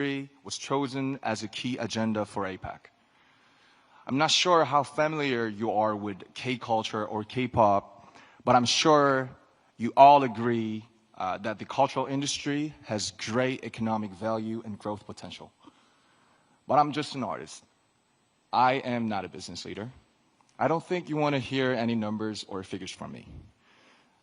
was chosen as a key agenda for APEC. I'm not sure how familiar you are with K-culture or K-pop, but I'm sure you all agree that the cultural industry has great economic value and growth potential. But I'm just an artist. I am not a business leader. I don't think you want to hear any numbers or figures from me.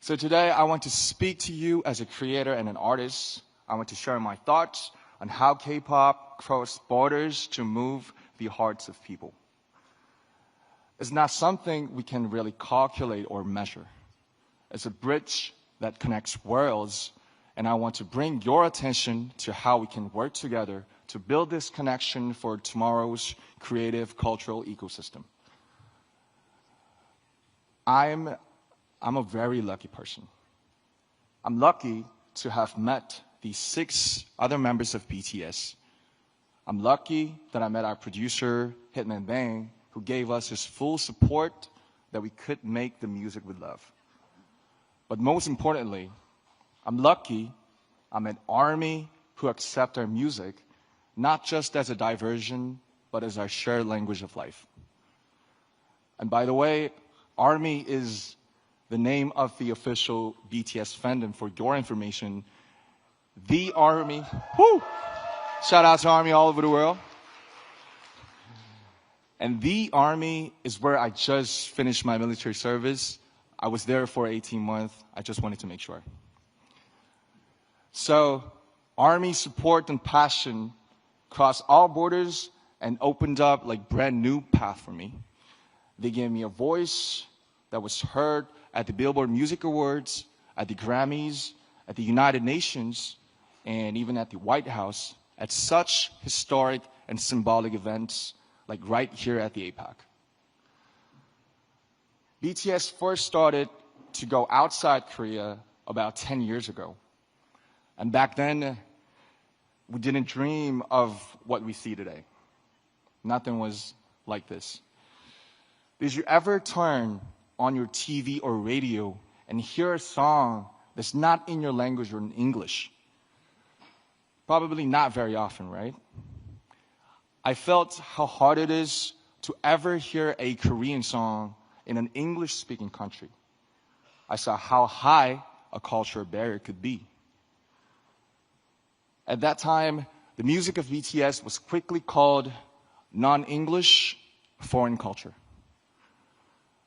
So today I want to speak to you as a creator and an artist. I want to share my thoughts on how K-pop crossed borders to move the hearts of people. It's not something we can really calculate or measure. It's a bridge that connects worlds, and I want to bring your attention to how we can work together to build this connection for tomorrow's creative cultural ecosystem. I'm a very lucky person. I'm lucky to have met the 6 other members of BTS. I'm lucky that I met our producer, Hitman Bang, who gave us his full support that we could make the music we love. But most importantly, I'm lucky I met ARMY who accept our music, not just as a diversion, but as our shared language of life. And by the way, ARMY is the name of the official BTS fandom. For your information, the ARMY, whoo! Shout out to ARMY all over the world. And the ARMY is where I just finished my military service. I was there for 18 months. I just wanted to make sure. So, ARMY support and passion crossed all borders and opened up like brand new path for me. They gave me a voice that was heard at the Billboard Music Awards, at the Grammys, at the United Nations, and even at the White House, at such historic and symbolic events like right here at the APEC. BTS first started to go outside Korea about 10 years ago. And back then, we didn't dream of what we see today. Nothing was like this. Did you ever turn on your TV or radio and hear a song that's not in your language or in English? Probably not very often, right? I felt how hard it is to ever hear a Korean song in an English-speaking country. I saw how high a cultural barrier could be. At that time, the music of BTS was quickly called non-English foreign culture.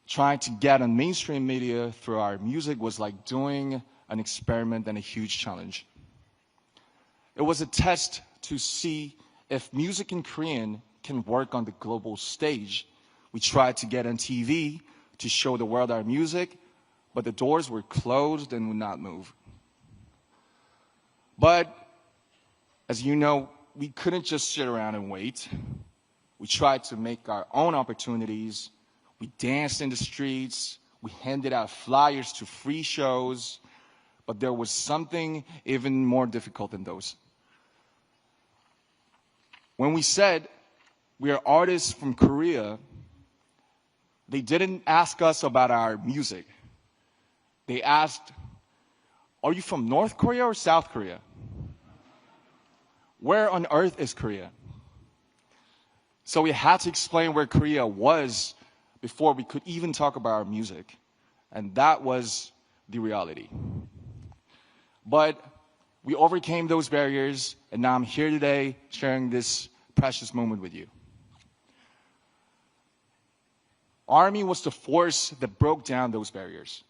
Trying to get on mainstream media through our music was like doing an experiment and a huge challenge. It was a test to see if music in Korean can work on the global stage. We tried to get on TV to show the world our music, but the doors were closed and would not move. But, as you know, we couldn't just sit around and wait. We tried to make our own opportunities. We danced in the streets. We handed out flyers to free shows. But there was something even more difficult than those. When we said we are artists from Korea, they didn't ask us about our music. They asked, are you from North Korea or South Korea? Where on earth is Korea? So we had to explain where Korea was before we could even talk about our music. And that was the reality. But we overcame those barriers, and now I'm here today sharing this precious moment with you. ARMY was the force that broke down those barriers.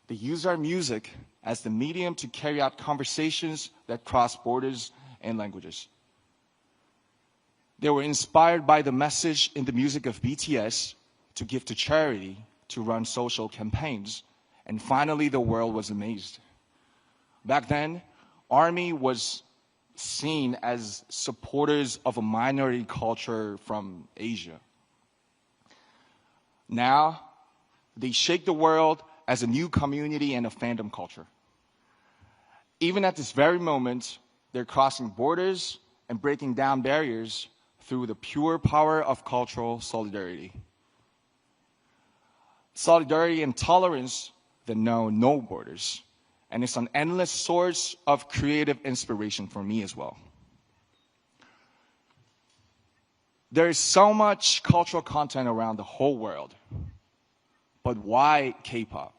They used our music as the medium to carry out conversations that cross borders and languages. They were inspired by the message in the music of BTS to give to charity, to run social campaigns, and finally the world was amazed. Back then, ARMY was seen as supporters of a minority culture from Asia. Now, they shake the world as a new community and a fandom culture. Even at this very moment, they're crossing borders and breaking down barriers through the pure power of cultural solidarity. Solidarity and tolerance that know no borders. And it's an endless source of creative inspiration for me as well. There is so much cultural content around the whole world. But why K-pop?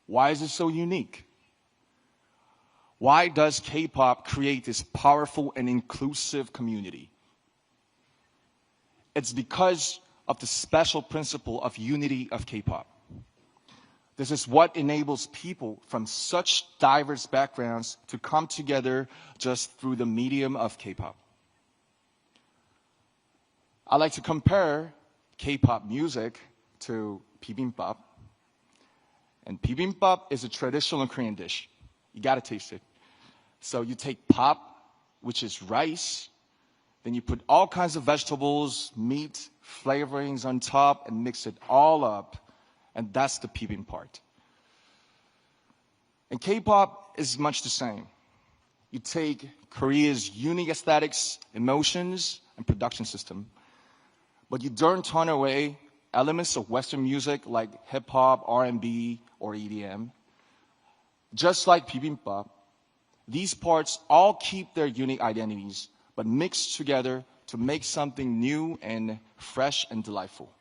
Why is it so unique? Why does K-pop create this powerful and inclusive community? It's because of the special principle of unity of K-pop. This is what enables people from such diverse backgrounds to come together just through the medium of K-pop. I like to compare K-pop music to bibimbap. And bibimbap is a traditional Korean dish. You gotta taste it. So you take pop, which is rice, then you put all kinds of vegetables, meat, flavorings on top, and mix it all up. And that's the bibimbap part. And K-pop is much the same. You take Korea's unique aesthetics, emotions, and production system, but you don't turn away elements of Western music like hip-hop, R&B, or EDM. Just like bibimbap, these parts all keep their unique identities, but mix together to make something new and fresh and delightful.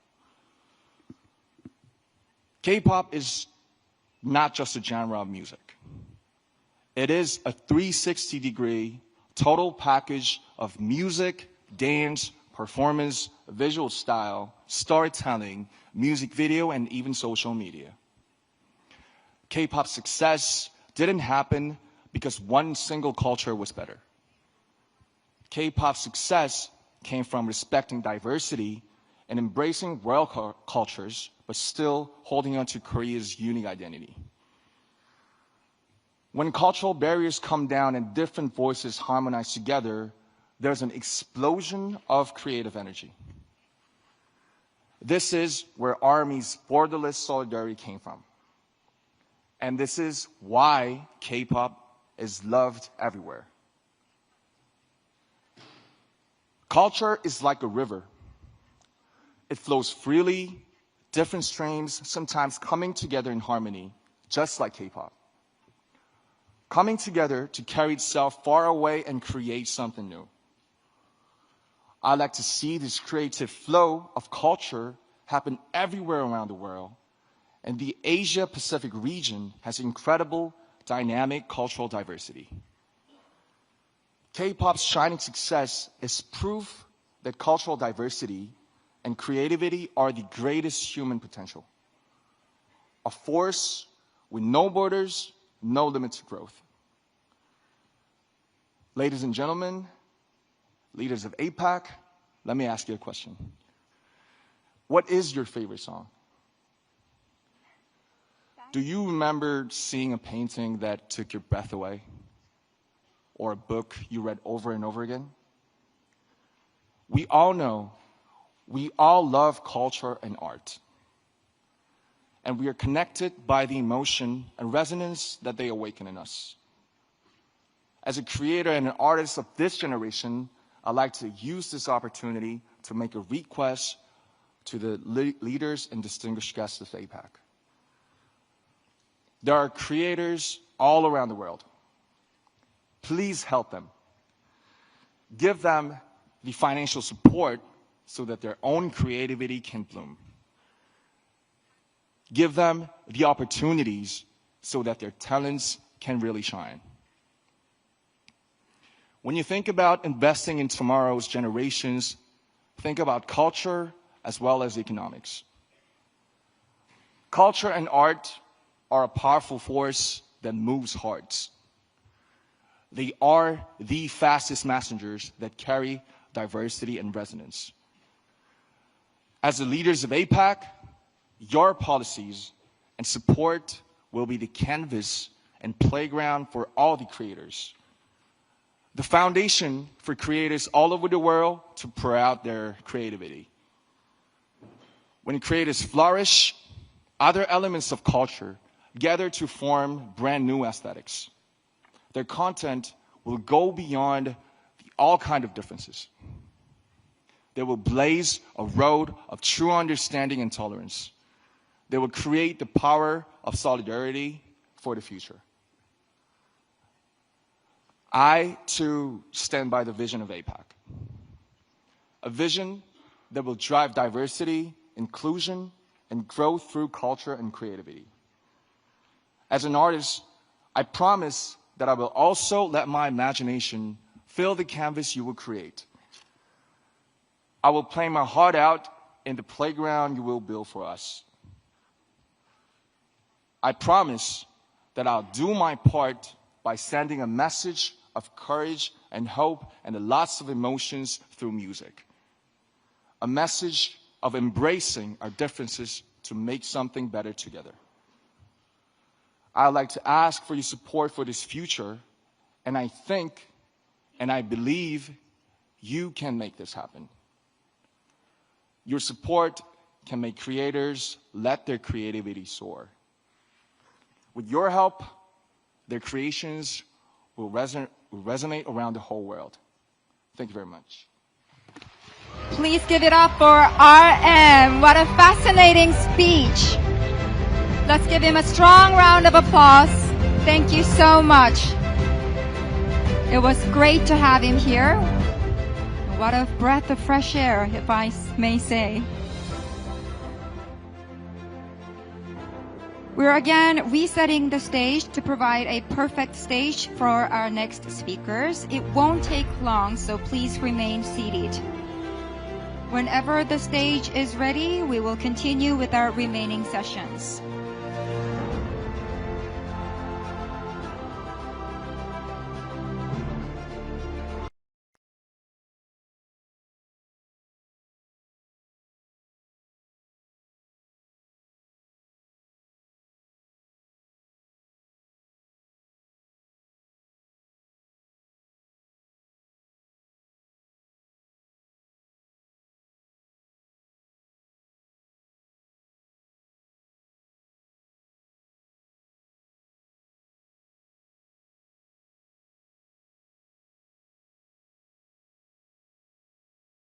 K-pop is not just a genre of music. It is a 360-degree total package of music, dance, performance, visual style, storytelling, music video, and even social media. K-pop's success didn't happen because one single culture was better. K-pop's success came from respecting diversity and embracing world cultures, but still holding on to Korea's unique identity. When cultural barriers come down and different voices harmonize together, there's an explosion of creative energy. This is where ARMY's borderless solidarity came from. And this is why K-pop is loved everywhere. Culture is like a river. It flows freely, different streams, sometimes coming together in harmony, just like K-pop. Coming together to carry itself far away and create something new. I like to see this creative flow of culture happen everywhere around the world, and the Asia-Pacific region has incredible, dynamic cultural diversity. K-pop's shining success is proof that cultural diversity and creativity are the greatest human potential. A force with no borders, no limit to growth. Ladies and gentlemen, leaders of APEC, let me ask you a question. What is your favorite song? Do you remember seeing a painting that took your breath away? Or a book you read over and over again? We all know, we all love culture and art. And we are connected by the emotion and resonance that they awaken in us. As a creator and an artist of this generation, I'd like to use this opportunity to make a request to the leaders and distinguished guests of APEC. There are creators all around the world. Please help them. Give them the financial support so that their own creativity can bloom. Give them the opportunities so that their talents can really shine. When you think about investing in tomorrow's generations, think about culture as well as economics. Culture and art are a powerful force that moves hearts. They are the fastest messengers that carry diversity and resonance. As the leaders of APEC, your policies and support will be the canvas and playground for all the creators. The foundation for creators all over the world to pour out their creativity. When creators flourish, other elements of culture gather to form brand new aesthetics. Their content will go beyond all kinds of differences. They will blaze a road of true understanding and tolerance. They will create the power of solidarity for the future. I, too, stand by the vision of APEC. a vision that will drive diversity, inclusion, and growth through culture and creativity. As an artist, I promise that I will also let my imagination fill the canvas you will create. I will play my heart out in the playground you will build for us. I promise that I'll do my part by sending a message of courage and hope and lots of emotions through music. A message of embracing our differences to make something better together. I'd like to ask for your support for this future, and I think and I believe you can make this happen. Your support can make creators let their creativity soar. With your help, their creations will resonate around the whole world. Thank you very much. Please give it up for RM. What a fascinating speech. Let's give him a strong round of applause. Thank you so much. It was great to have him here. What a breath of fresh air, if I may say. We're again resetting the stage to provide a perfect stage for our next speakers. It won't take long, so please remain seated. Whenever the stage is ready, we will continue with our remaining sessions.